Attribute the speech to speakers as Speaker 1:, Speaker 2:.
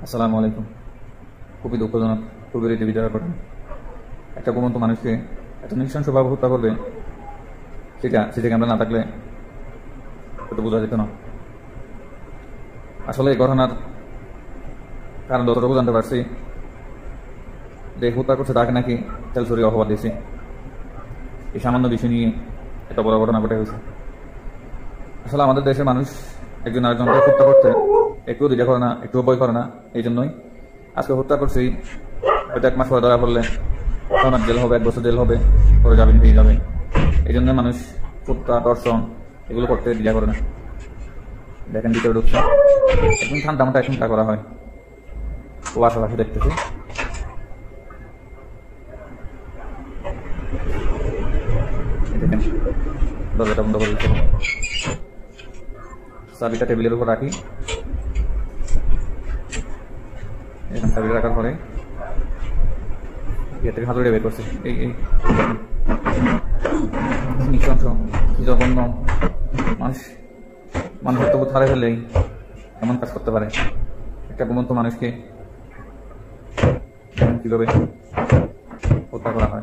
Speaker 1: আসসালামু আলাইকুম। খুবই দুঃখজনক পূর্বের এই বিজয়ের ঘটনা। একটা ঘুমন্ত মানুষকে এত নৃশংসভাবে হত্যা করবে, সেটা ক্যামেরা না থাকলে হয়তো বোঝা যেত না। আসলে এই ঘটনার কারণ যতটুকু জানতে পারছি, যে হত্যা করছে তাকে নাকি তেলচুরি অপবাদ দিয়েছে। এই সামান্য বিষয় নিয়ে এত বড় ঘটনা ঘটে গেছে। আসলে আমাদের দেশের মানুষ একজন আরেকজনকে হত্যা করতে একটু দ্বিধা করে না, একটু ভয় করে না। এই জন্যই আজকে হত্যা করছি, হয়তো 1 মাস পরে ধরা পড়লে 6 মাস জেল হবে, 1 বছর জেল হবে, পরে জামিন পেয়ে যাবে। এই জন্য মানুষ হত্যা, দর্শন এগুলো করতে দ্বিধা করে না। দেখেন ভিতরে ঢুকছে, একদম ঠান্ডা মাথা চিন্তা করা হয়। ও আশেপাশে দেখতেছে, দেখেন দরজাটা বন্ধ করে দিচ্ছে। চাবিটা টেবিলের উপর রাখি, এখানে চাবিটা রাখার পরে ইয়ে থেকে হাতুড়ে বের করছে। এই এই নৃশংস, জঘন্য মানুষ মনুষ্যত্ববোধ হারিয়ে ফেললেই এমন কাজ করতে পারে। একটা ঘুমন্ত মানুষকে কিভাবে হত্যা করা হয়।